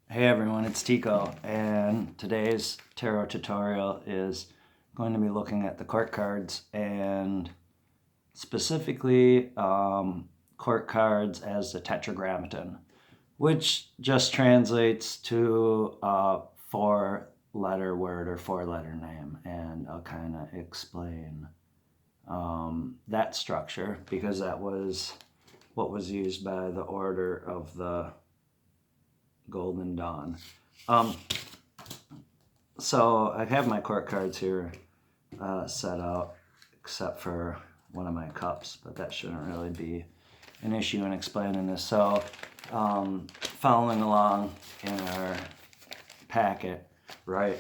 Hey everyone, it's Tico, and today's tarot tutorial is going to be looking at the court cards and specifically court cards as the Tetragrammaton, which just translates to a four-letter word or four-letter name, and I'll kind of explain that structure because that was what was used by the Order of the Golden Dawn. So I have my court cards here set out, except for one of my cups, but that shouldn't really be an issue in explaining this. So following along in our packet, right?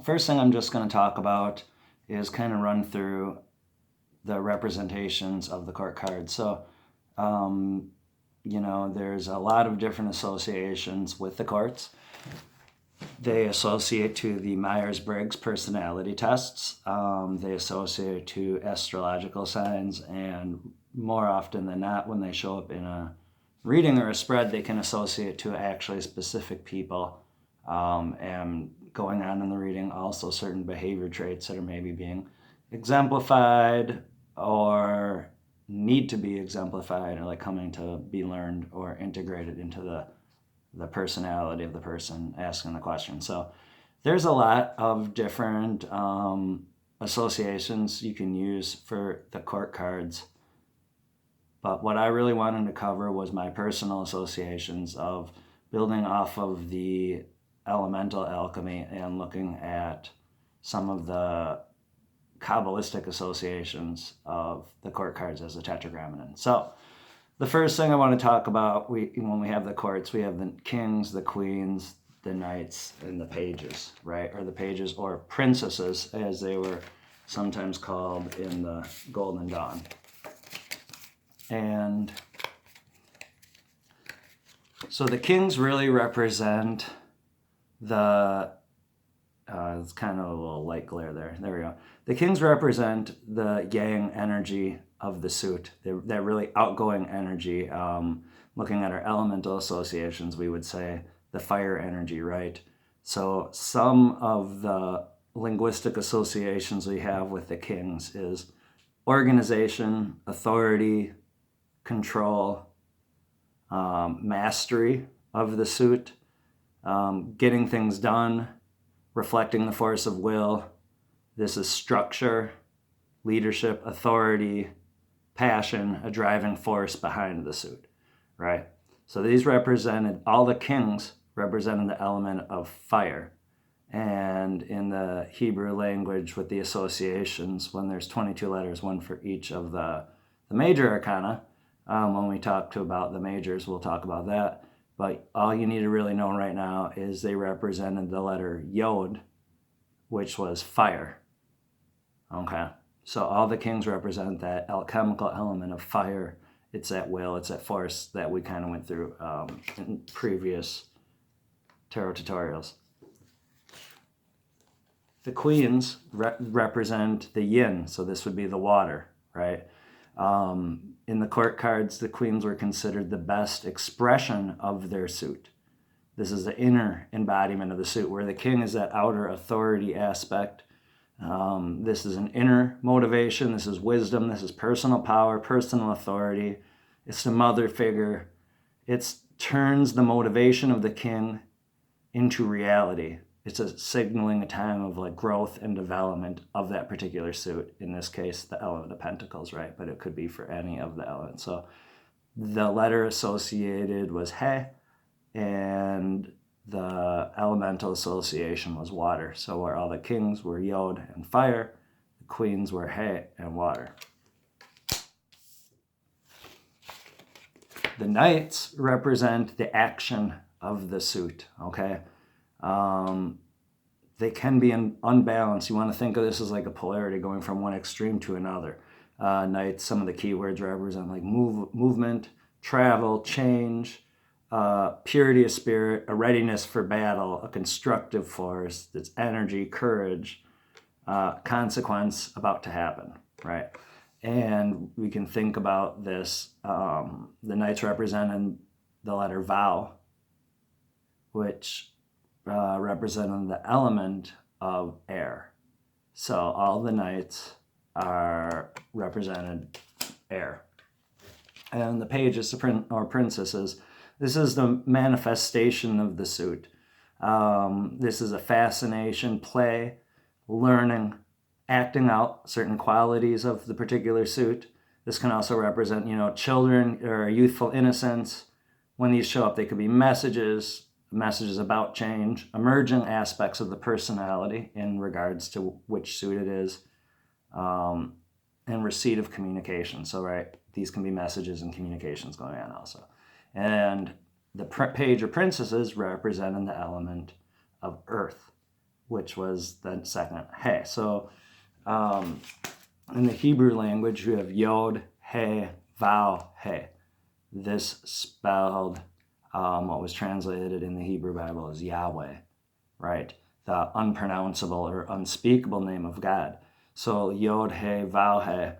First thing I'm just going to talk about is kind of run through the representations of the court cards. So there's a lot of different associations with the courts. They associate to the Myers-Briggs personality tests. They associate to astrological signs, and more often than not, when they show up in a reading or a spread, they can associate to actually specific people. And going on in the reading, also certain behavior traits that are maybe being exemplified or need to be exemplified, or like coming to be learned or integrated into the personality of the person asking the question. So there's a lot of different associations you can use for the court cards. But what I really wanted to cover was my personal associations of building off of the elemental alchemy and looking at some of the kabbalistic associations of the court cards as a tetragrammaton. So the first thing I want to talk about, when we have the courts, we have the kings, the queens, the knights, and the pages, right? Or the pages, or princesses, as they were sometimes called in the Golden Dawn. And so the kings really represent the it's kind of a little light glare there. There we go. The kings represent the yang energy of the suit. That really outgoing energy. Looking at our elemental associations, we would say the fire energy, right? So some of the linguistic associations we have with the kings is organization, authority, control, mastery of the suit, getting things done, reflecting the force of will. This is structure, leadership, authority, passion, a driving force behind the suit, right? So these represented, all the kings represented the element of fire. And in the Hebrew language with the associations, when there's 22 letters, one for each of the major arcana, when we talk about the majors, we'll talk about that. But all you need to really know right now is they represented the letter Yod, which was fire. Okay, so all the kings represent that alchemical element of fire. It's that will, it's that force that we kind of went through in previous tarot tutorials. The queens represent the yin, so this would be the water, right? In the court cards, the queens were considered the best expression of their suit. This is the inner embodiment of the suit, where the king is that outer authority aspect. This is an inner motivation. This is wisdom. This is personal power, personal authority. It's the mother figure. It turns the motivation of the king into reality. It's a signaling a time of like growth and development of that particular suit. In this case, the element of pentacles, right? But it could be for any of the elements. So the letter associated was he, and the elemental association was water. So where all the kings were Yod and fire, the queens were he and water. The knights represent the action of the suit, okay? They can be unbalanced. You want to think of this as like a polarity going from one extreme to another. Knights, some of the keywords represent like movement, travel, change, purity of spirit, a readiness for battle, a constructive force, that's energy, courage, consequence about to happen, right? And we can think about this, the knights representing the letter Vau, which represented the element of air. So all the knights are represented air. And the pages or princesses, this is the manifestation of the suit. This is a fascination, play, learning, acting out certain qualities of the particular suit. This can also represent, children or youthful innocence. When these show up, they could be messages about change, emerging aspects of the personality in regards to which suit it is, and receipt of communication. So, right, these can be messages and communications going on also. And the page or princesses representing the element of earth, which was the second he. So in the Hebrew language, you have yod, he, vau, he. This spelled what was translated in the Hebrew Bible as Yahweh, right? The unpronounceable or unspeakable name of God. So yod, he, vau, he,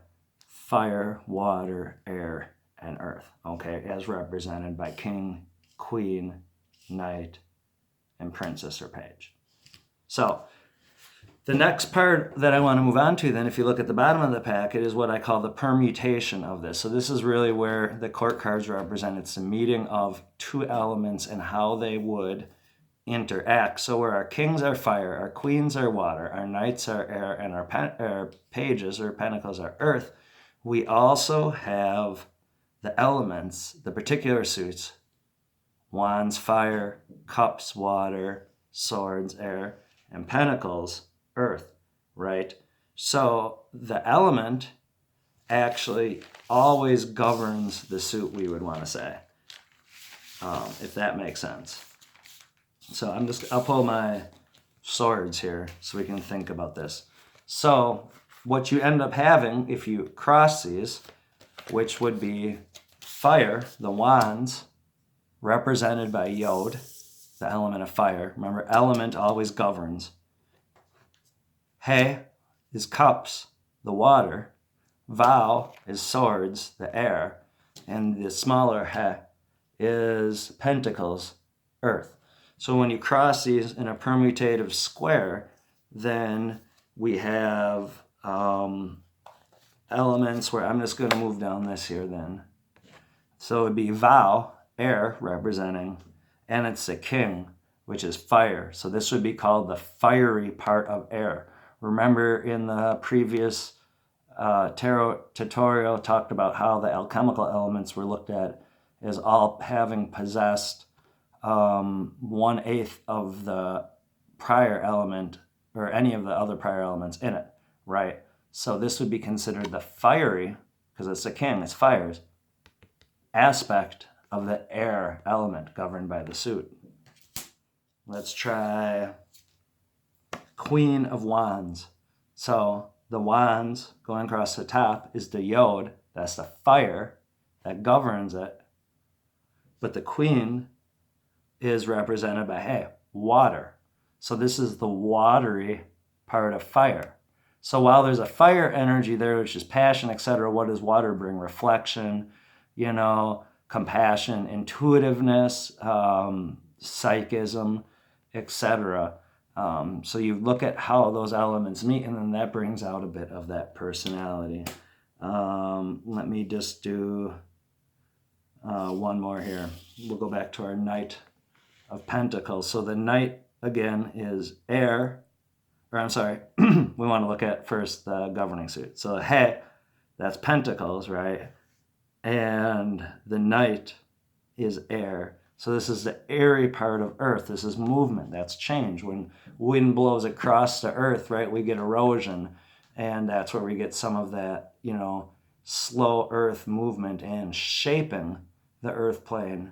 fire, water, air, and earth, okay, as represented by king, queen, knight, and princess or page. So the next part that I want to move on to then, if you look at the bottom of the packet, is what I call the permutation of this. So this is really where the court cards represent. It's the meeting of two elements and how they would interact. So where our kings are fire, our queens are water, our knights are air, and our pages or pentacles are earth, we also have the elements, the particular suits, wands, fire, cups, water, swords, air, and pentacles, earth, right? So the element actually always governs the suit, we would want to say, if that makes sense. So I'll pull my swords here so we can think about this. So what you end up having if you cross these, which would be fire, the wands, represented by yod, the element of fire. Remember, element always governs. He is cups, the water. Vau is swords, the air. And the smaller he is pentacles, earth. So when you cross these in a permutative square, then we have elements where I'm just going to move down this here then. So it would be Vau, air, representing, and it's the king, which is fire. So this would be called the fiery part of air. Remember in the previous tarot tutorial, talked about how the alchemical elements were looked at as all having possessed 1/8 of the prior element or any of the other prior elements in it, right? So this would be considered the fiery, because it's the king, it's fires, aspect of the air element governed by the suit. Let's try Queen of Wands. So the wands going across the top is the yod, that's the fire that governs it. But the queen is represented by, hey, water. So this is the watery part of fire. So while there's a fire energy there, which is passion, etc., what does water bring? Reflection, compassion, intuitiveness, psychism, etc. So you look at how those elements meet, and then that brings out a bit of that personality. Let me just do one more here. We'll go back to our Knight of Pentacles. So the Knight, again, is air. We want to look at first the governing suit. So he, that's Pentacles, right? And the Knight is air. So this is the airy part of earth. This is movement. That's change. When wind blows across the earth, right, we get erosion. And that's where we get some of that, slow earth movement and shaping the earth plane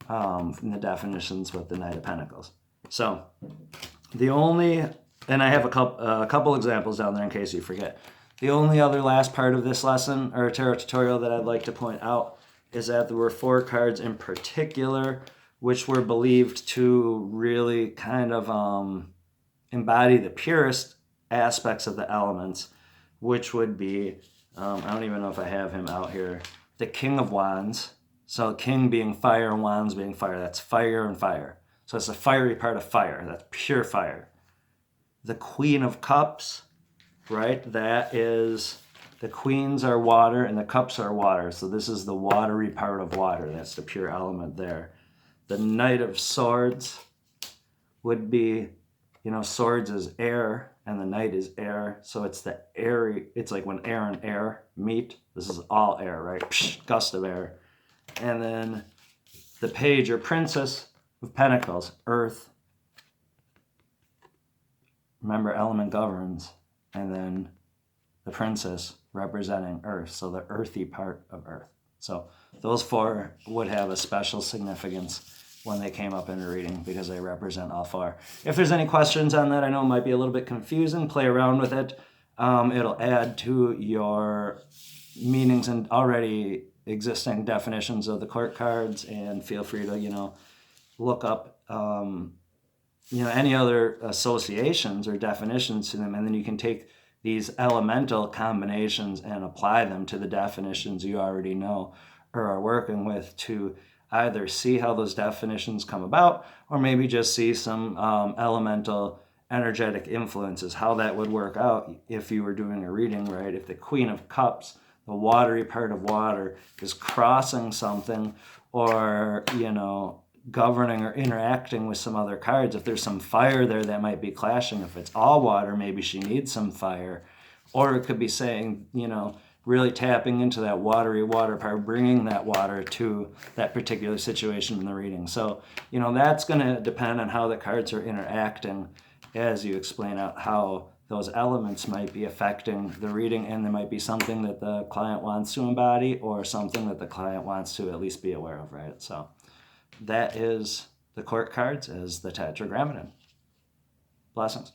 from the definitions with the Knight of Pentacles. So and I have a couple examples down there in case you forget. The only other last part of this lesson or tarot tutorial that I'd like to point out is that there were 4 cards in particular which were believed to really kind of embody the purest aspects of the elements, which would be, I don't even know if I have him out here, the King of Wands, So king being fire and wands being fire. That's fire and fire. So it's the fiery part of fire. That's pure fire. The Queen of Cups, right? That is, the queens are water and the cups are water. So this is the watery part of water. That's the pure element there. The Knight of Swords would be, swords is air and the knight is air. So it's the airy, it's like when air and air meet. This is all air, right? Psh, gust of air. And then the Page or Princess of Pentacles, earth. Remember, element governs. And then the princess representing earth, so the earthy part of earth. So those four would have a special significance when they came up in a reading because they represent all four. If there's any questions on that, I know it might be a little bit confusing, play around with it. It'll add to your meanings and already existing definitions of the court cards, and feel free to, look up any other associations or definitions to them, and then you can take these elemental combinations and apply them to the definitions you already know or are working with to either see how those definitions come about, or maybe just see some elemental energetic influences, how that would work out if you were doing a reading, right? If the Queen of Cups, the watery part of water, is crossing something or, governing or interacting with some other cards. If there's some fire there that might be clashing. If it's all water, maybe she needs some fire. Or it could be saying, really tapping into that watery water part, bringing that water to that particular situation in the reading. So, that's going to depend on how the cards are interacting as you explain out how those elements might be affecting the reading, and there might be something that the client wants to embody or something that the client wants to at least be aware of, right? So that is the court cards as the Tetragrammaton. Blessings.